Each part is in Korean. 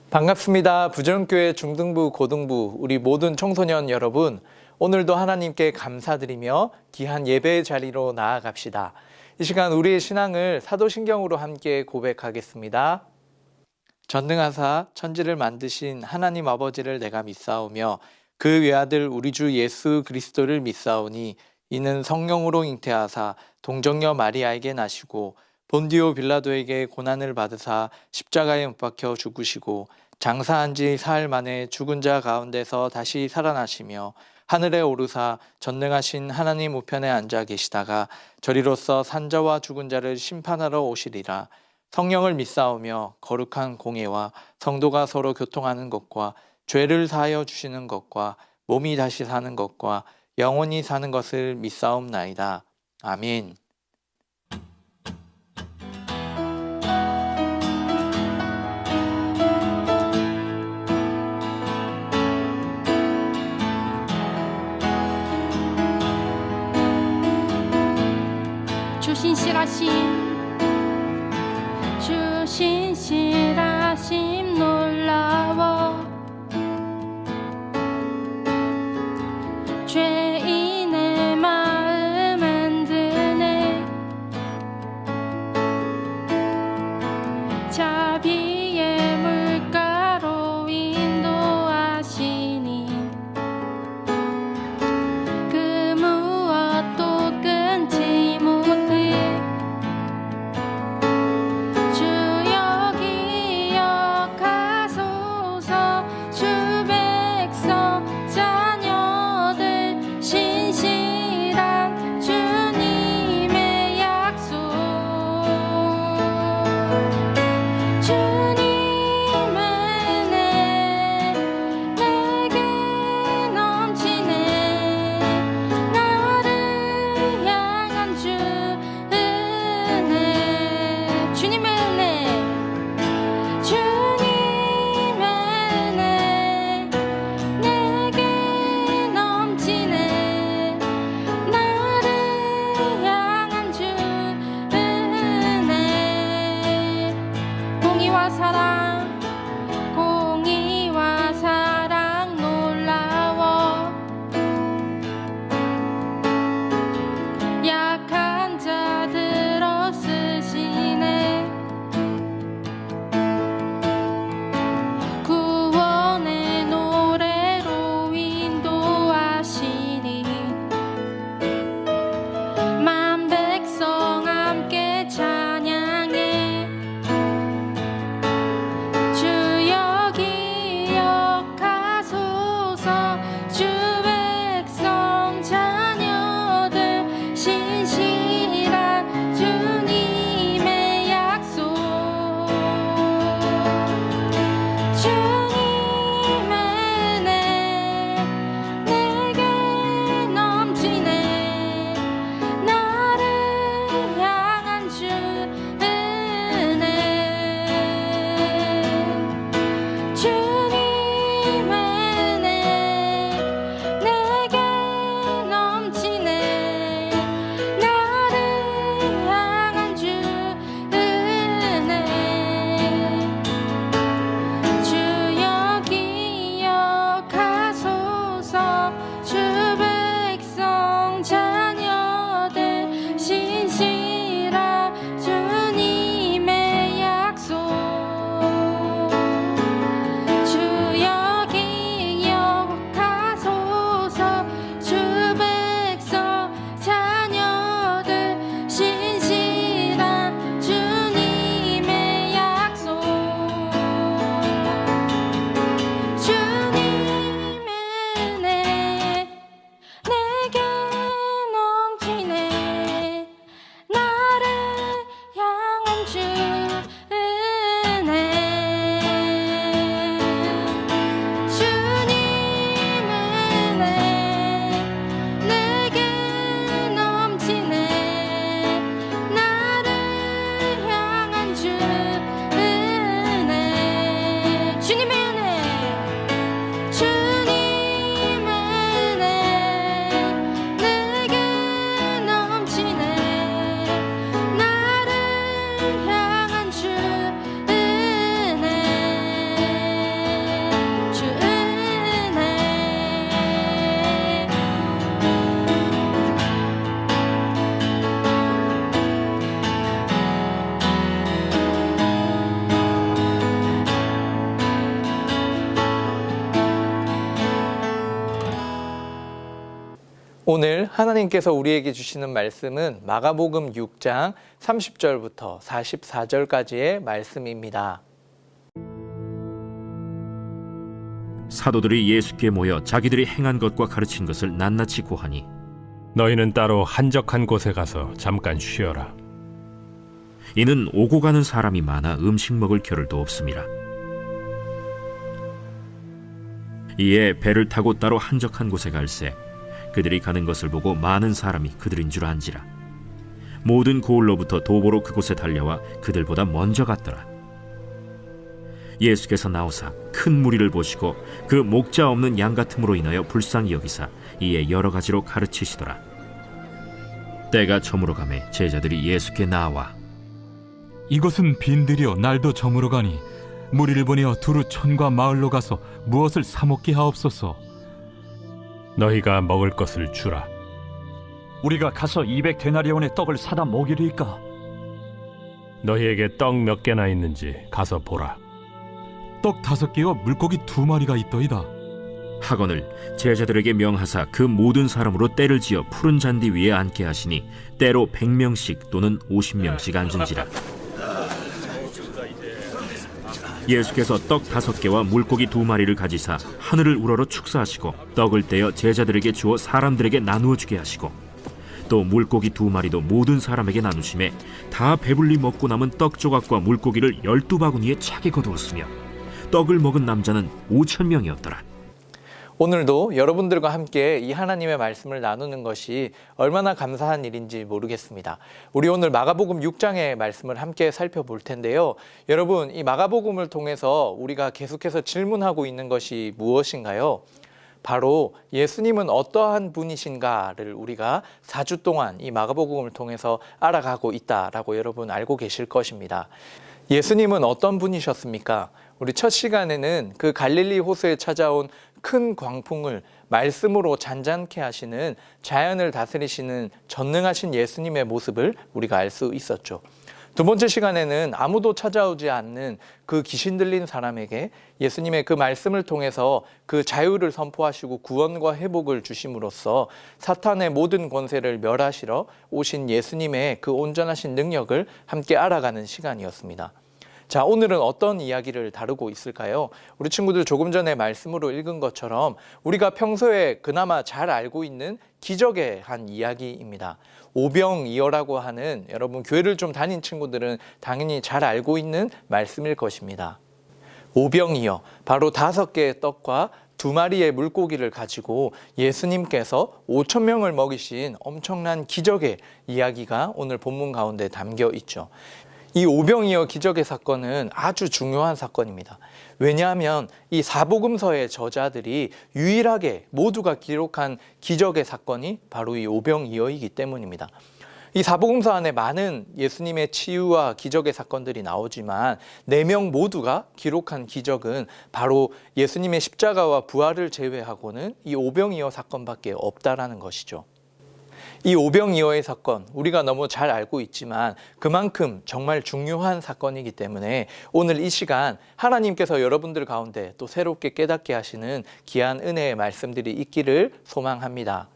반갑습니다. 부정교회 중등부, 고등부, 우리 모든 청소년 여러분, 오늘도 하나님께 감사드리며 귀한 예배의 자리로 나아갑시다. 이 시간 우리의 신앙을 사도신경으로 함께 고백하겠습니다. 전능하사 천지를 만드신 하나님 아버지를 내가 믿사오며 그 외아들 우리 주 예수 그리스도를 믿사오니 이는 성령으로 잉태하사 동정녀 마리아에게 나시고 본디오 빌라도에게 고난을 받으사 십자가에 못 박혀 죽으시고 장사한 지 사흘 만에 죽은 자 가운데서 다시 살아나시며 하늘에 오르사 전능하신 하나님 우편에 앉아 계시다가 저리로서 산자와 죽은 자를 심판하러 오시리라. 성령을 믿사오며 거룩한 공예와 성도가 서로 교통하는 것과 죄를 사하여 주시는 것과 몸이 다시 사는 것과 영원히 사는 것을 믿사옵나이다. 아멘. 주신실하심 놀라워 죄인의 마음 만드네 자비의 물가로 인도하시니 그 무엇도 끊지 못해 주 여기 오늘 하나님께서 우리에게 주시는 말씀은 마가복음 6장 30절부터 44절까지의 말씀입니다. 사도들이 예수께 모여 자기들이 행한 것과 가르친 것을 낱낱이 고하니 너희는 따로 한적한 곳에 가서 잠깐 쉬어라. 이는 오고 가는 사람이 많아 음식 먹을 겨를도 없음이라. 이에 배를 타고 따로 한적한 곳에 갈새 그들이 가는 것을 보고 많은 사람이 그들인 줄 안지라. 모든 고을로부터 도보로 그곳에 달려와 그들보다 먼저 갔더라. 예수께서 나오사 큰 무리를 보시고 그 목자 없는 양 같음으로 인하여 불쌍히 여기사 이에 여러 가지로 가르치시더라. 때가 저물어 가매 제자들이 예수께 나와 이것은 빈들이요 날도 저물어 가니 무리를 보내어 두루 촌과 마을로 가서 무엇을 사 먹게 하옵소서. 너희가 먹을 것을 주라. 우리가 가서 200데나리온의 떡을 사다 먹이리까? 너희에게 떡 몇 개나 있는지 가서 보라. 떡 5개와 물고기 2마리가 있더이다. 하거늘 제자들에게 명하사 그 모든 사람으로 때를 지어 푸른 잔디 위에 앉게 하시니 때로 100명씩 또는 50명씩 앉은지라. 예수께서 떡 5개와 물고기 2마리를 가지사 하늘을 우러러 축사하시고 떡을 떼어 제자들에게 주어 사람들에게 나누어 주게 하시고 또 물고기 2마리도 모든 사람에게 나누심에 다 배불리 먹고 남은 떡 조각과 물고기를 12바구니에 차게 거두었으며 떡을 먹은 남자는 5,000명이었더라. 오늘도 여러분들과 함께 이 하나님의 말씀을 나누는 것이 얼마나 감사한 일인지 모르겠습니다. 우리 오늘 마가복음 6장의 말씀을 함께 살펴볼 텐데요. 여러분, 이 마가복음을 통해서 우리가 계속해서 질문하고 있는 것이 무엇인가요? 바로 예수님은 어떠한 분이신가를 우리가 4주 동안 이 마가복음을 통해서 알아가고 있다라고 여러분 알고 계실 것입니다. 예수님은 어떤 분이셨습니까? 우리 첫 시간에는 그 갈릴리 호수에 찾아온 큰 광풍을 말씀으로 잔잔케 하시는 자연을 다스리시는 전능하신 예수님의 모습을 우리가 알 수 있었죠. 두 번째 시간에는 아무도 찾아오지 않는 그 귀신 들린 사람에게 예수님의 그 말씀을 통해서 그 자유를 선포하시고 구원과 회복을 주심으로써 사탄의 모든 권세를 멸하시러 오신 예수님의 그 온전하신 능력을 함께 알아가는 시간이었습니다. 자, 오늘은 어떤 이야기를 다루고 있을까요? 우리 친구들 조금 전에 말씀으로 읽은 것처럼 우리가 평소에 그나마 잘 알고 있는 기적의 한 이야기입니다. 오병이어라고 하는, 여러분 교회를 좀 다닌 친구들은 당연히 잘 알고 있는 말씀일 것입니다. 오병이어, 바로 5개의 떡과 2마리의 물고기를 가지고 예수님께서 5,000명을 먹이신 엄청난 기적의 이야기가 오늘 본문 가운데 담겨 있죠. 이 오병이어 기적의 사건은 아주 중요한 사건입니다. 왜냐하면 이 사복음서의 저자들이 유일하게 모두가 기록한 기적의 사건이 바로 이 오병이어이기 때문입니다. 이 사복음서 안에 많은 예수님의 치유와 기적의 사건들이 나오지만 4명 모두가 기록한 기적은 바로 예수님의 십자가와 부활을 제외하고는 이 오병이어 사건밖에 없다라는 것이죠. 이 오병이어의 사건, 우리가 너무 잘 알고 있지만 그만큼 정말 중요한 사건이기 때문에 오늘 이 시간 하나님께서 여러분들 가운데 또 새롭게 깨닫게 하시는 귀한 은혜의 말씀들이 있기를 소망합니다.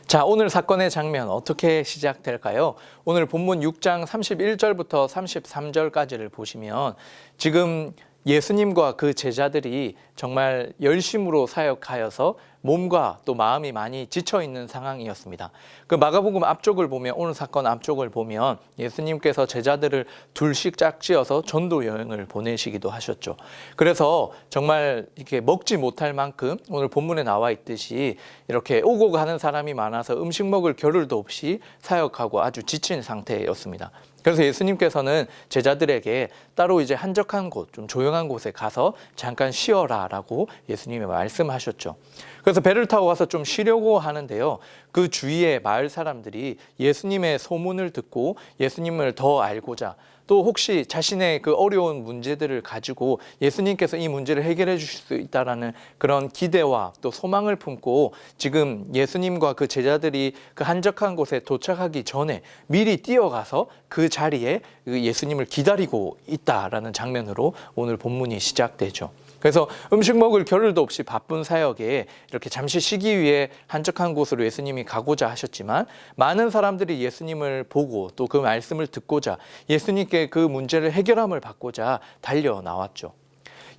자, 오늘 사건의 장면 어떻게 시작될까요? 오늘 본문 6장 31절부터 33절까지를 보시면 지금 예수님과 그 제자들이 정말 열심으로 사역하여서 몸과 또 마음이 많이 지쳐있는 상황이었습니다. 그 마가복음 앞쪽을 보면, 오늘 사건 앞쪽을 보면 예수님께서 제자들을 둘씩 짝지어서 전도 여행을 보내시기도 하셨죠. 그래서 정말 이렇게 먹지 못할 만큼 오늘 본문에 나와 있듯이 이렇게 오고 가는 사람이 많아서 음식 먹을 겨를도 없이 사역하고 아주 지친 상태였습니다. 그래서 예수님께서는 제자들에게 따로 이제 한적한 곳, 좀 조용한 곳에 가서 잠깐 쉬어라 라고 예수님이 말씀하셨죠. 그래서 배를 타고 가서 좀 쉬려고 하는데요. 그 주위에 마을 사람들이 예수님의 소문을 듣고 예수님을 더 알고자 또 혹시 자신의 그 어려운 문제들을 가지고 예수님께서 이 문제를 해결해 주실 수 있다라는 그런 기대와 또 소망을 품고 지금 예수님과 그 제자들이 그 한적한 곳에 도착하기 전에 미리 뛰어가서 그 자리에 예수님을 기다리고 있다라는 장면으로 오늘 본문이 시작되죠. 그래서 음식 먹을 겨를도 없이 바쁜 사역에 이렇게 잠시 쉬기 위해 한적한 곳으로 예수님이 가고자 하셨지만 많은 사람들이 예수님을 보고 또 그 말씀을 듣고자 예수님께 그 문제를 해결함을 받고자 달려 나왔죠.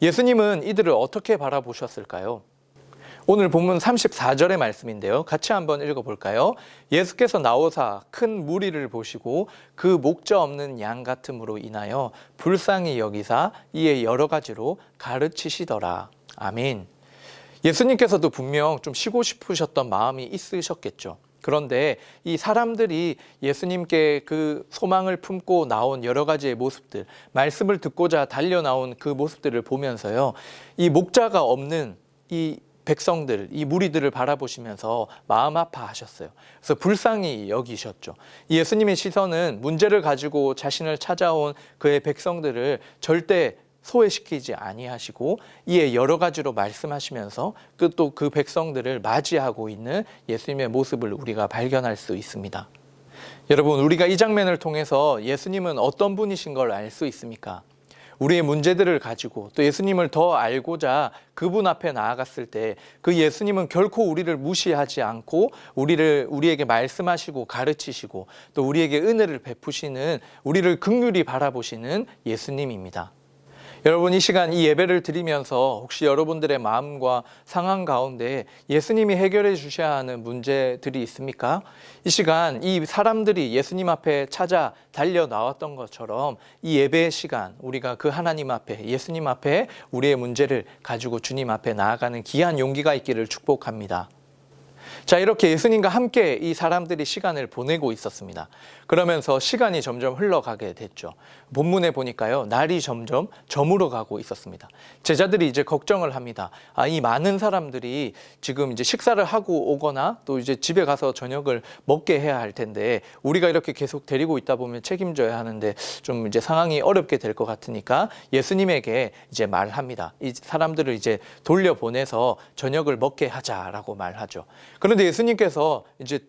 예수님은 이들을 어떻게 바라보셨을까요? 오늘 본문 34절의 말씀인데요. 같이 한번 읽어볼까요? 예수께서 나오사 큰 무리를 보시고 그 목자 없는 양 같음으로 인하여 불쌍히 여기사 이에 여러 가지로 가르치시더라. 아멘. 예수님께서도 분명 좀 쉬고 싶으셨던 마음이 있으셨겠죠. 그런데 이 사람들이 예수님께 그 소망을 품고 나온 여러 가지의 모습들, 말씀을 듣고자 달려 나온 그 모습들을 보면서요, 이 목자가 없는 이 백성들, 이 무리들을 바라보시면서 마음 아파하셨어요. 그래서 불쌍히 여기셨죠. 예수님의 시선은 문제를 가지고 자신을 찾아온 그의 백성들을 절대 소외시키지 아니하시고 이에 여러 가지로 말씀하시면서 또 그 백성들을 맞이하고 있는 예수님의 모습을 우리가 발견할 수 있습니다. 여러분, 우리가 이 장면을 통해서 예수님은 어떤 분이신 걸 알 수 있습니까? 우리의 문제들을 가지고 또 예수님을 더 알고자 그분 앞에 나아갔을 때 그 예수님은 결코 우리를 무시하지 않고 우리에게 말씀하시고 가르치시고 또 우리에게 은혜를 베푸시는, 우리를 긍휼히 바라보시는 예수님입니다. 여러분, 이 시간 이 예배를 드리면서 혹시 여러분들의 마음과 상황 가운데 예수님이 해결해 주셔야 하는 문제들이 있습니까? 이 시간 이 사람들이 예수님 앞에 찾아 달려 나왔던 것처럼 이 예배의 시간 우리가 그 하나님 앞에, 예수님 앞에 우리의 문제를 가지고 주님 앞에 나아가는 귀한 용기가 있기를 축복합니다. 자, 이렇게 예수님과 함께 이 사람들이 시간을 보내고 있었습니다. 그러면서 시간이 점점 흘러가게 됐죠. 본문에 보니까요, 날이 점점 저물어 가고 있었습니다. 제자들이 이제 걱정을 합니다. 이 많은 사람들이 지금 이제 식사를 하고 오거나 또 이제 집에 가서 저녁을 먹게 해야 할 텐데 우리가 이렇게 계속 데리고 있다 보면 책임져야 하는데 좀 이제 상황이 어렵게 될 것 같으니까 예수님에게 이제 말합니다. 이 사람들을 이제 돌려보내서 저녁을 먹게 하자라고 말하죠. 그런데 예수님께서 이제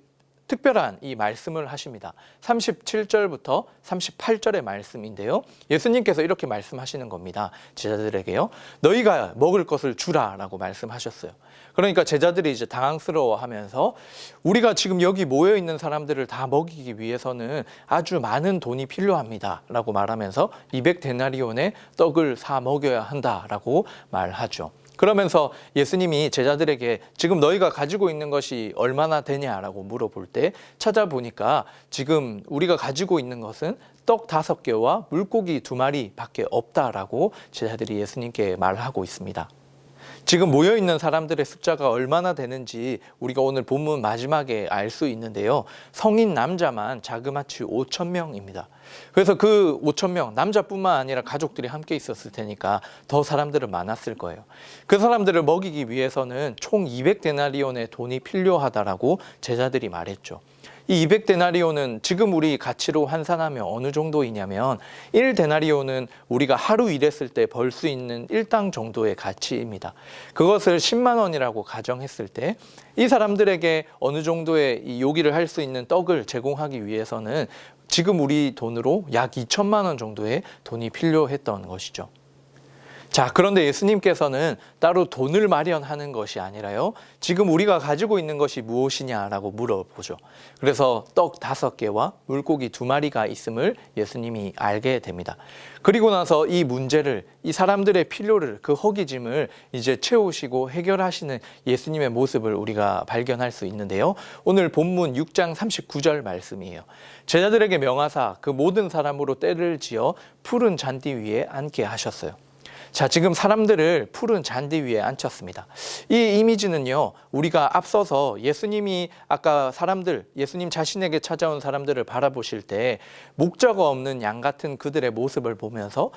특별한 이 말씀을 하십니다. 37절부터 38절의 말씀인데요. 예수님께서 이렇게 말씀하시는 겁니다. 제자들에게요. 너희가 먹을 것을 주라라고 말씀하셨어요. 그러니까 제자들이 이제 당황스러워하면서 우리가 지금 여기 모여 있는 사람들을 다 먹이기 위해서는 아주 많은 돈이 필요합니다라고 말하면서 200데나리온의 떡을 사 먹여야 한다라고 말하죠. 그러면서 예수님이 제자들에게 지금 너희가 가지고 있는 것이 얼마나 되냐라고 물어볼 때 찾아보니까 지금 우리가 가지고 있는 것은 떡 5개와 물고기 2마리 밖에 없다라고 제자들이 예수님께 말하고 있습니다. 지금 모여있는 사람들의 숫자가 얼마나 되는지 우리가 오늘 본문 마지막에 알 수 있는데요. 성인 남자만 자그마치 5,000명입니다. 그래서 그 5,000명, 남자뿐만 아니라 가족들이 함께 있었을 테니까 더 사람들은 많았을 거예요. 그 사람들을 먹이기 위해서는 총 200데나리온의 돈이 필요하다라고 제자들이 말했죠. 이 200데나리온은 지금 우리 가치로 환산하면 어느 정도이냐면 1데나리온은 우리가 하루 일했을 때 벌 수 있는 일당 정도의 가치입니다. 그것을 10만 원이라고 가정했을 때 이 사람들에게 어느 정도의 이 요기를 할 수 있는 떡을 제공하기 위해서는 지금 우리 돈으로 약 2천만 원 정도의 돈이 필요했던 것이죠. 자, 그런데 예수님께서는 따로 돈을 마련하는 것이 아니라요, 지금 우리가 가지고 있는 것이 무엇이냐라고 물어보죠. 그래서 떡 5개와 물고기 2마리가 있음을 예수님이 알게 됩니다. 그리고 나서 이 문제를, 이 사람들의 필요를, 그 허기짐을 이제 채우시고 해결하시는 예수님의 모습을 우리가 발견할 수 있는데요. 오늘 본문 6장 39절 말씀이에요. 제자들에게 명하사 그 모든 사람으로 떼를 지어 푸른 잔디 위에 앉게 하셨어요. 자, 지금 사람들을 푸른 잔디 위에 앉혔습니다. 이 이미지는요, 우리가 앞서서 예수님이 아까 예수님 자신에게 찾아온 사람들을 바라보실 때 목자가 없는 양 같은 그들의 모습을 보면서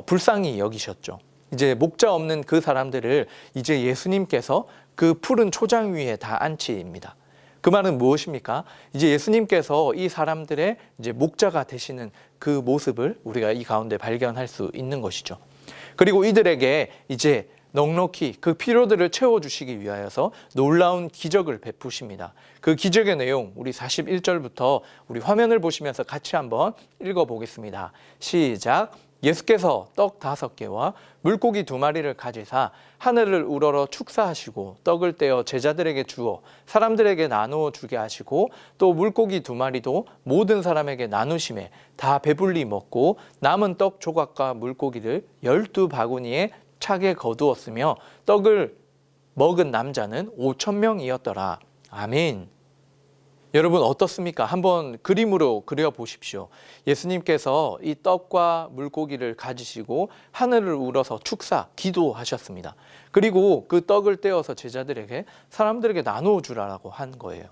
불쌍히 여기셨죠. 이제 목자 없는 그 사람들을 이제 예수님께서 그 푸른 초장 위에 다 앉히입니다. 그 말은 무엇입니까? 이제 예수님께서 이 사람들의 이제 목자가 되시는 그 모습을 우리가 이 가운데 발견할 수 있는 것이죠. 그리고 이들에게 이제 넉넉히 그 필요들을 채워주시기 위하여서 놀라운 기적을 베푸십니다. 그 기적의 내용 우리 41절부터 우리 화면을 보시면서 같이 한번 읽어보겠습니다. 시작. 예수께서 떡 5개와 물고기 2마리를 가지사 하늘을 우러러 축사하시고 떡을 떼어 제자들에게 주어 사람들에게 나누어 주게 하시고 또 물고기 2마리도 모든 사람에게 나누심에 다 배불리 먹고 남은 떡 조각과 물고기를 12바구니에 차게 거두었으며 떡을 먹은 남자는 5,000명이었더라. 아멘. 여러분 어떻습니까? 한번 그림으로 그려보십시오. 예수님께서 이 떡과 물고기를 가지시고 하늘을 우러서 축사, 기도하셨습니다. 그리고 그 떡을 떼어서 제자들에게 사람들에게 나누어 주라고 한 거예요.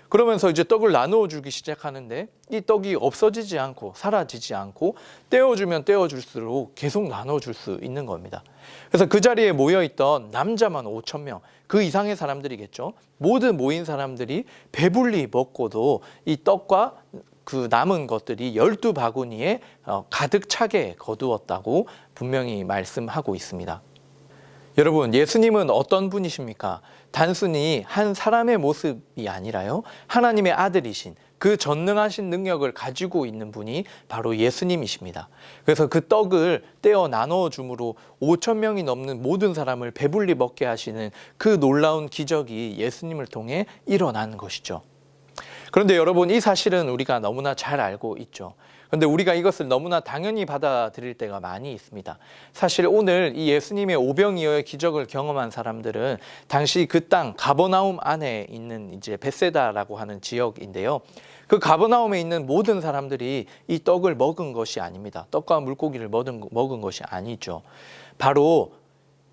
그러면서 이제 떡을 나누어 주기 시작하는데 이 떡이 없어지지 않고 사라지지 않고 떼어주면 떼어줄수록 계속 나누어 줄 수 있는 겁니다. 그래서 그 자리에 모여있던 남자만 5,000명, 그 이상의 사람들이겠죠. 모든 모인 사람들이 배불리 먹고도 이 떡과 그 남은 것들이 12바구니에 가득 차게 거두었다고 분명히 말씀하고 있습니다. 여러분, 예수님은 어떤 분이십니까? 단순히 한 사람의 모습이 아니라요, 하나님의 아들이신 그 전능하신 능력을 가지고 있는 분이 바로 예수님이십니다. 그래서 그 떡을 떼어 나누어 줌으로 5,000명이 넘는 모든 사람을 배불리 먹게 하시는 그 놀라운 기적이 예수님을 통해 일어난 것이죠. 그런데 여러분, 이 사실은 우리가 너무나 잘 알고 있죠. 그런데 우리가 이것을 너무나 당연히 받아들일 때가 많이 있습니다. 사실 오늘 이 예수님의 오병이어의 기적을 경험한 사람들은 당시 그 땅 가버나움 안에 있는 이제 벳세다라고 하는 지역인데요. 그 가버나움에 있는 모든 사람들이 이 떡을 먹은 것이 아닙니다. 떡과 물고기를 먹은 것이 아니죠. 바로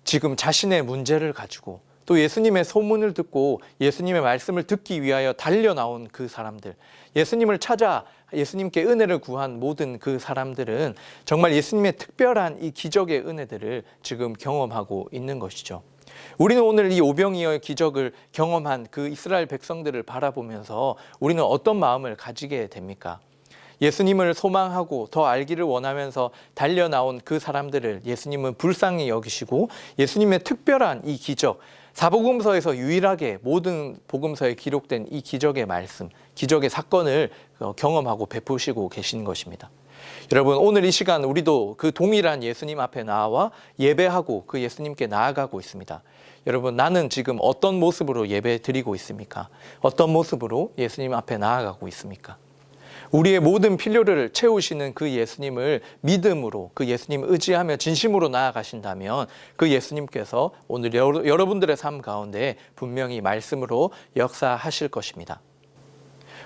지금 자신의 문제를 가지고 또 예수님의 소문을 듣고 예수님의 말씀을 듣기 위하여 달려나온 그 사람들, 예수님을 찾아 예수님께 은혜를 구한 모든 그 사람들은 정말 예수님의 특별한 이 기적의 은혜들을 지금 경험하고 있는 것이죠. 우리는 오늘 이 오병이어의 기적을 경험한 그 이스라엘 백성들을 바라보면서 우리는 어떤 마음을 가지게 됩니까? 예수님을 소망하고 더 알기를 원하면서 달려나온 그 사람들을 예수님은 불쌍히 여기시고 예수님의 특별한 이 기적, 사복음서에서 유일하게 모든 복음서에 기록된 이 기적의 말씀, 기적의 사건을 경험하고 베푸시고 계신 것입니다. 여러분, 오늘 이 시간 우리도 그 동일한 예수님 앞에 나와 예배하고 그 예수님께 나아가고 있습니다. 여러분, 나는 지금 어떤 모습으로 예배 드리고 있습니까? 어떤 모습으로 예수님 앞에 나아가고 있습니까? 우리의 모든 필요를 채우시는 그 예수님을 믿음으로, 그 예수님을 의지하며 진심으로 나아가신다면 그 예수님께서 오늘 여러분들의 삶 가운데 분명히 말씀으로 역사하실 것입니다.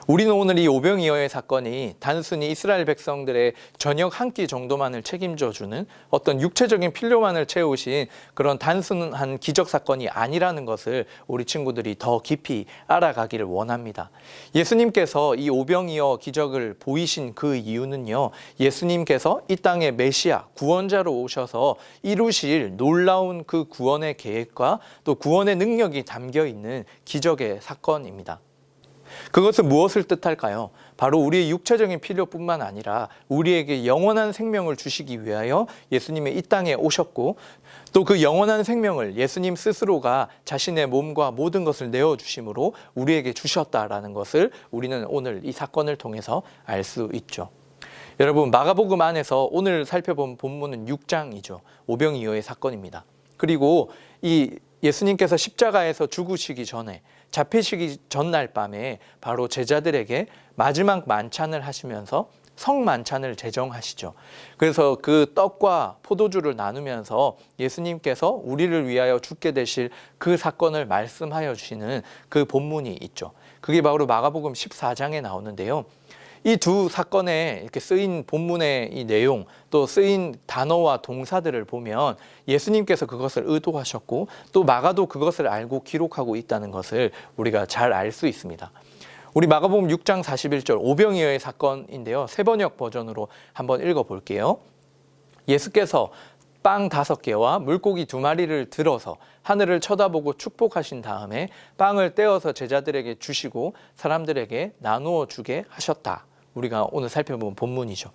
우리는 오늘 이 오병이어의 사건이 단순히 이스라엘 백성들의 저녁 한 끼 정도만을 책임져주는 어떤 육체적인 필요만을 채우신 그런 단순한 기적 사건이 아니라는 것을 우리 친구들이 더 깊이 알아가기를 원합니다. 예수님께서 이 오병이어 기적을 보이신 그 이유는요, 예수님께서 이 땅에 메시아, 구원자로 오셔서 이루실 놀라운 그 구원의 계획과 또 구원의 능력이 담겨 있는 기적의 사건입니다. 그것은 무엇을 뜻할까요? 바로 우리의 육체적인 필요뿐만 아니라 우리에게 영원한 생명을 주시기 위하여 예수님이 이 땅에 오셨고 또 그 영원한 생명을 예수님 스스로가 자신의 몸과 모든 것을 내어주심으로 우리에게 주셨다라는 것을 우리는 오늘 이 사건을 통해서 알 수 있죠. 여러분, 마가복음 안에서 오늘 살펴본 본문은 6장이죠. 오병이어의 사건입니다. 그리고 이 예수님께서 십자가에서 죽으시기 전에, 잡히시기 전날 밤에 바로 제자들에게 마지막 만찬을 하시면서 성만찬을 제정하시죠. 그래서 그 떡과 포도주를 나누면서 예수님께서 우리를 위하여 죽게 되실 그 사건을 말씀하여 주시는 그 본문이 있죠. 그게 바로 마가복음 14장에 나오는데요. 이 두 사건에 이렇게 쓰인 본문의 이 내용, 또 쓰인 단어와 동사들을 보면 예수님께서 그것을 의도하셨고 또 마가도 그것을 알고 기록하고 있다는 것을 우리가 잘 알 수 있습니다. 우리 마가복음 6장 41절 오병이어의 사건인데요. 세번역 버전으로 한번 읽어볼게요. 예수께서 빵 5개와 물고기 2마리를 들어서 하늘을 쳐다보고 축복하신 다음에 빵을 떼어서 제자들에게 주시고 사람들에게 나누어 주게 하셨다. 우리가 오늘 살펴본 본문이죠.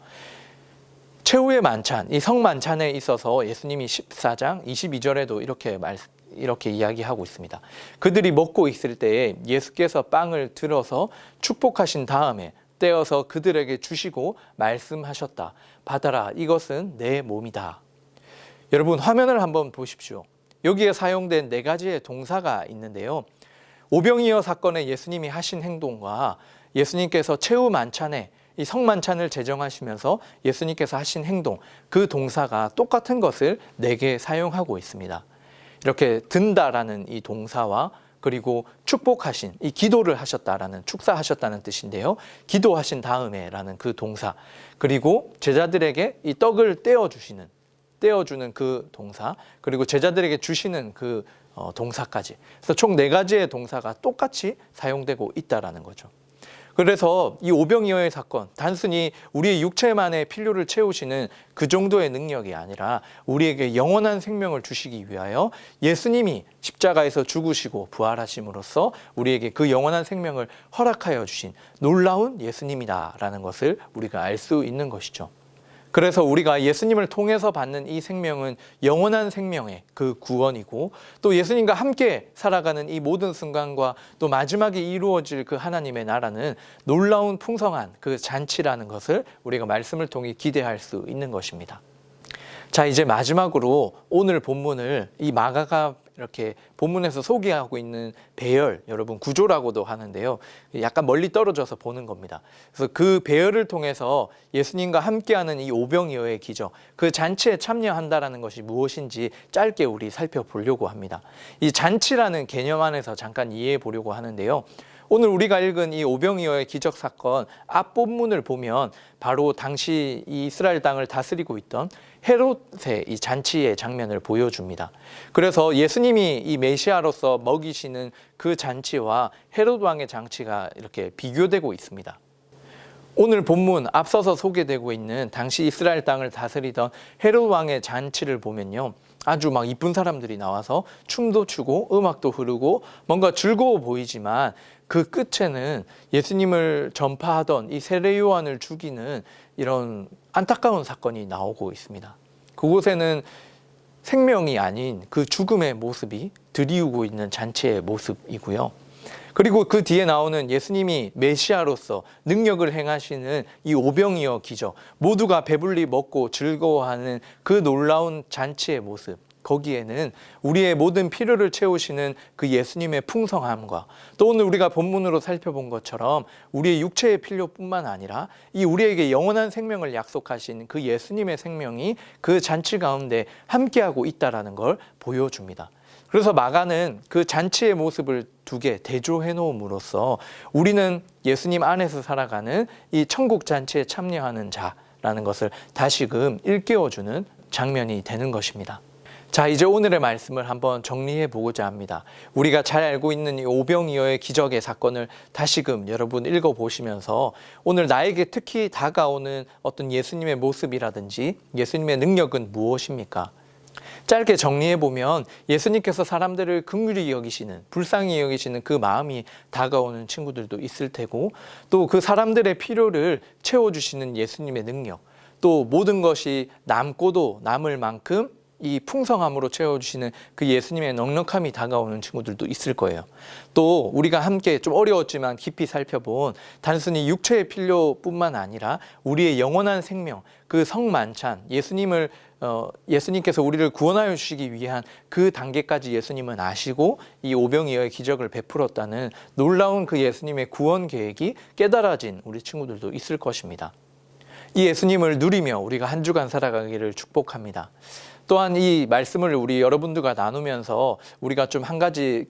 최후의 만찬, 이 성만찬에 있어서 예수님이 14장 22절에도 이렇게 이야기하고 있습니다. 그들이 먹고 있을 때에 예수께서 빵을 들어서 축복하신 다음에 떼어서 그들에게 주시고 말씀하셨다. 받아라, 이것은 내 몸이다. 여러분, 화면을 한번 보십시오. 여기에 사용된 4가지의 동사가 있는데요. 오병이어 사건에 예수님이 하신 행동과 예수님께서 최후 만찬에 이 성만찬을 제정하시면서 예수님께서 하신 행동, 그 동사가 똑같은 것을 4개 사용하고 있습니다. 이렇게 든다라는 이 동사와 그리고 축복하신, 이 기도를 하셨다라는, 축사하셨다는 뜻인데요. 기도하신 다음에라는 그 동사, 그리고 제자들에게 이 떡을 떼어주는 그 동사, 그리고 제자들에게 주시는 그 동사까지. 그래서 총 4가지의 동사가 똑같이 사용되고 있다라는 거죠. 그래서 이 오병이어의 사건, 단순히 우리의 육체만의 필요를 채우시는 그 정도의 능력이 아니라 우리에게 영원한 생명을 주시기 위하여 예수님이 십자가에서 죽으시고 부활하심으로써 우리에게 그 영원한 생명을 허락하여 주신 놀라운 예수님이다라는 것을 우리가 알 수 있는 것이죠. 그래서 우리가 예수님을 통해서 받는 이 생명은 영원한 생명의 그 구원이고, 또 예수님과 함께 살아가는 이 모든 순간과 또 마지막에 이루어질 그 하나님의 나라는 놀라운 풍성한 그 잔치라는 것을 우리가 말씀을 통해 기대할 수 있는 것입니다. 자, 이제 마지막으로 오늘 본문을 이 마가가 이렇게 본문에서 소개하고 있는 배열, 여러분 구조라고도 하는데요. 약간 멀리 떨어져서 보는 겁니다. 그래서 그 배열을 통해서 예수님과 함께하는 이 오병이어의 기적, 그 잔치에 참여한다라는 것이 무엇인지 짧게 우리 살펴보려고 합니다. 이 잔치라는 개념 안에서 잠깐 이해해 보려고 하는데요. 오늘 우리가 읽은 이 오병이어의 기적 사건 앞 본문을 보면 바로 당시 이 이스라엘 땅을 다스리고 있던 헤롯의 이 잔치의 장면을 보여줍니다. 그래서 예수님이 이 메시아로서 먹이시는 그 잔치와 헤롯 왕의 잔치가 이렇게 비교되고 있습니다. 오늘 본문 앞서서 소개되고 있는 당시 이스라엘 땅을 다스리던 헤롯 왕의 잔치를 보면요, 아주 막 이쁜 사람들이 나와서 춤도 추고 음악도 흐르고 뭔가 즐거워 보이지만 그 끝에는 예수님을 전파하던 이 세례 요한을 죽이는 이런 안타까운 사건이 나오고 있습니다. 그곳에는 생명이 아닌 그 죽음의 모습이 드리우고 있는 잔치의 모습이고요. 그리고 그 뒤에 나오는 예수님이 메시아로서 능력을 행하시는 이 오병이어 기적, 모두가 배불리 먹고 즐거워하는 그 놀라운 잔치의 모습, 거기에는 우리의 모든 필요를 채우시는 그 예수님의 풍성함과 또 오늘 우리가 본문으로 살펴본 것처럼 우리의 육체의 필요뿐만 아니라 이 우리에게 영원한 생명을 약속하신 그 예수님의 생명이 그 잔치 가운데 함께하고 있다는 걸 보여줍니다. 그래서 마가는 그 잔치의 모습을 2개 대조해 놓음으로써 우리는 예수님 안에서 살아가는 이 천국 잔치에 참여하는 자라는 것을 다시금 일깨워주는 장면이 되는 것입니다. 자, 이제 오늘의 말씀을 한번 정리해 보고자 합니다. 우리가 잘 알고 있는 이 오병이어의 기적의 사건을 다시금 여러분 읽어보시면서 오늘 나에게 특히 다가오는 어떤 예수님의 모습이라든지 예수님의 능력은 무엇입니까? 짧게 정리해보면 예수님께서 사람들을 긍휼히 여기시는, 불쌍히 여기시는 그 마음이 다가오는 친구들도 있을 테고, 또 그 사람들의 필요를 채워주시는 예수님의 능력, 또 모든 것이 남고도 남을 만큼 이 풍성함으로 채워주시는 그 예수님의 넉넉함이 다가오는 친구들도 있을 거예요. 또 우리가 함께 좀 어려웠지만 깊이 살펴본 단순히 육체의 필요뿐만 아니라 우리의 영원한 생명, 그 성만찬, 예수님께서 우리를 구원하여 주시기 위한 그 단계까지 예수님은 아시고 이 오병이어의 기적을 베풀었다는 놀라운 그 예수님의 구원 계획이 깨달아진 우리 친구들도 있을 것입니다. 이 예수님을 누리며 우리가 한 주간 살아가기를 축복합니다. 또한 이 말씀을 우리 여러분들과 나누면서 우리가 좀 한 가지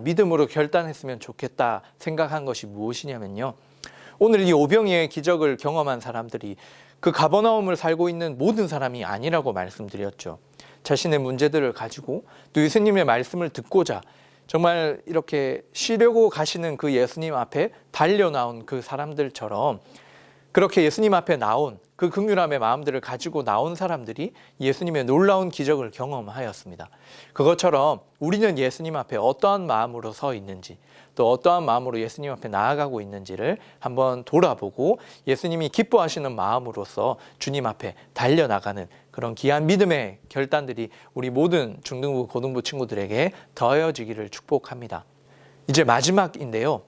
믿음으로 결단했으면 좋겠다 생각한 것이 무엇이냐면요. 오늘 이 오병이어의 기적을 경험한 사람들이 그 가버나움을 살고 있는 모든 사람이 아니라고 말씀드렸죠. 자신의 문제들을 가지고 또 예수님의 말씀을 듣고자 정말 이렇게 쉬려고 가시는 그 예수님 앞에 달려 나온 그 사람들처럼 그렇게 예수님 앞에 나온 그 긍휼함의 마음들을 가지고 나온 사람들이 예수님의 놀라운 기적을 경험하였습니다. 그것처럼 우리는 예수님 앞에 어떠한 마음으로 서 있는지, 또 어떠한 마음으로 예수님 앞에 나아가고 있는지를 한번 돌아보고 예수님이 기뻐하시는 마음으로서 주님 앞에 달려나가는 그런 귀한 믿음의 결단들이 우리 모든 중등부, 고등부 친구들에게 더해지기를 축복합니다. 이제 마지막인데요.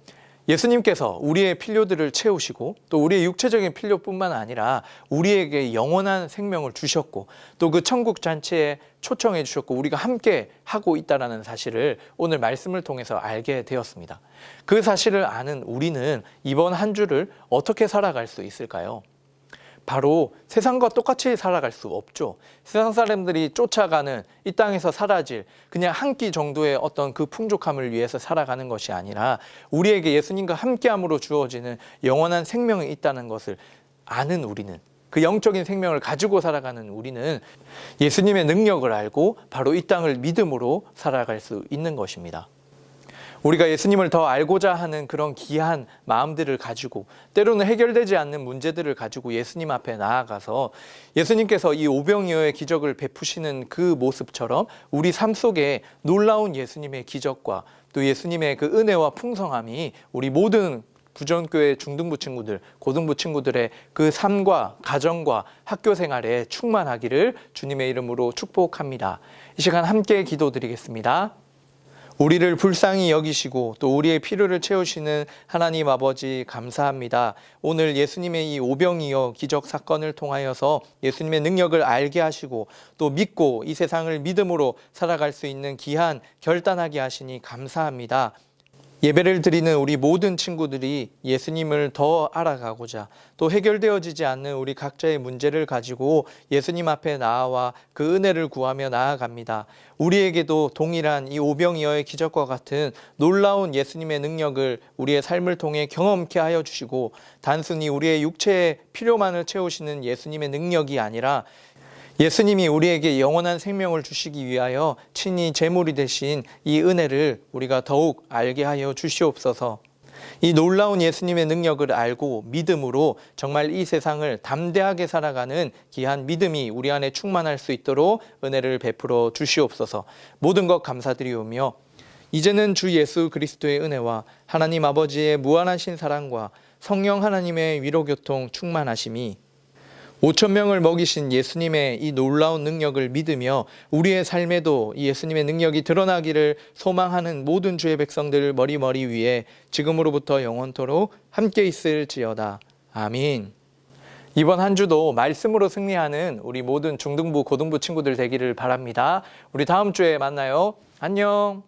예수님께서 우리의 필요들을 채우시고 또 우리의 육체적인 필요뿐만 아니라 우리에게 영원한 생명을 주셨고 또 그 천국 잔치에 초청해 주셨고 우리가 함께 하고 있다는 사실을 오늘 말씀을 통해서 알게 되었습니다. 그 사실을 아는 우리는 이번 한 주를 어떻게 살아갈 수 있을까요? 바로 세상과 똑같이 살아갈 수 없죠. 세상 사람들이 쫓아가는 이 땅에서 사라질 그냥 한 끼 정도의 어떤 그 풍족함을 위해서 살아가는 것이 아니라 우리에게 예수님과 함께함으로 주어지는 영원한 생명이 있다는 것을 아는 우리는, 그 영적인 생명을 가지고 살아가는 우리는 예수님의 능력을 알고 바로 이 땅을 믿음으로 살아갈 수 있는 것입니다. 우리가 예수님을 더 알고자 하는 그런 귀한 마음들을 가지고 때로는 해결되지 않는 문제들을 가지고 예수님 앞에 나아가서 예수님께서 이 오병이어의 기적을 베푸시는 그 모습처럼 우리 삶 속에 놀라운 예수님의 기적과 또 예수님의 그 은혜와 풍성함이 우리 모든 부전교회 중등부 친구들, 고등부 친구들의 그 삶과 가정과 학교 생활에 충만하기를 주님의 이름으로 축복합니다. 이 시간 함께 기도드리겠습니다. 우리를 불쌍히 여기시고 또 우리의 필요를 채우시는 하나님 아버지 감사합니다. 오늘 예수님의 이 오병이어 기적 사건을 통하여서 예수님의 능력을 알게 하시고 또 믿고 이 세상을 믿음으로 살아갈 수 있는 귀한 결단하게 하시니 감사합니다. 예배를 드리는 우리 모든 친구들이 예수님을 더 알아가고자 또 해결되어지지 않는 우리 각자의 문제를 가지고 예수님 앞에 나아와 그 은혜를 구하며 나아갑니다. 우리에게도 동일한 이 오병이어의 기적과 같은 놀라운 예수님의 능력을 우리의 삶을 통해 경험케 하여 주시고 단순히 우리의 육체의 필요만을 채우시는 예수님의 능력이 아니라 예수님이 우리에게 영원한 생명을 주시기 위하여 친히 제물이 되신 이 은혜를 우리가 더욱 알게 하여 주시옵소서. 이 놀라운 예수님의 능력을 알고 믿음으로 정말 이 세상을 담대하게 살아가는 귀한 믿음이 우리 안에 충만할 수 있도록 은혜를 베풀어 주시옵소서. 모든 것 감사드리오며 이제는 주 예수 그리스도의 은혜와 하나님 아버지의 무한하신 사랑과 성령 하나님의 위로교통 충만하심이 5,000명을 먹이신 예수님의 이 놀라운 능력을 믿으며 우리의 삶에도 이 예수님의 능력이 드러나기를 소망하는 모든 주의 백성들 머리 위에 지금으로부터 영원토록 함께 있을지어다. 아멘. 이번 한 주도 말씀으로 승리하는 우리 모든 중등부, 고등부 친구들 되기를 바랍니다. 우리 다음 주에 만나요. 안녕.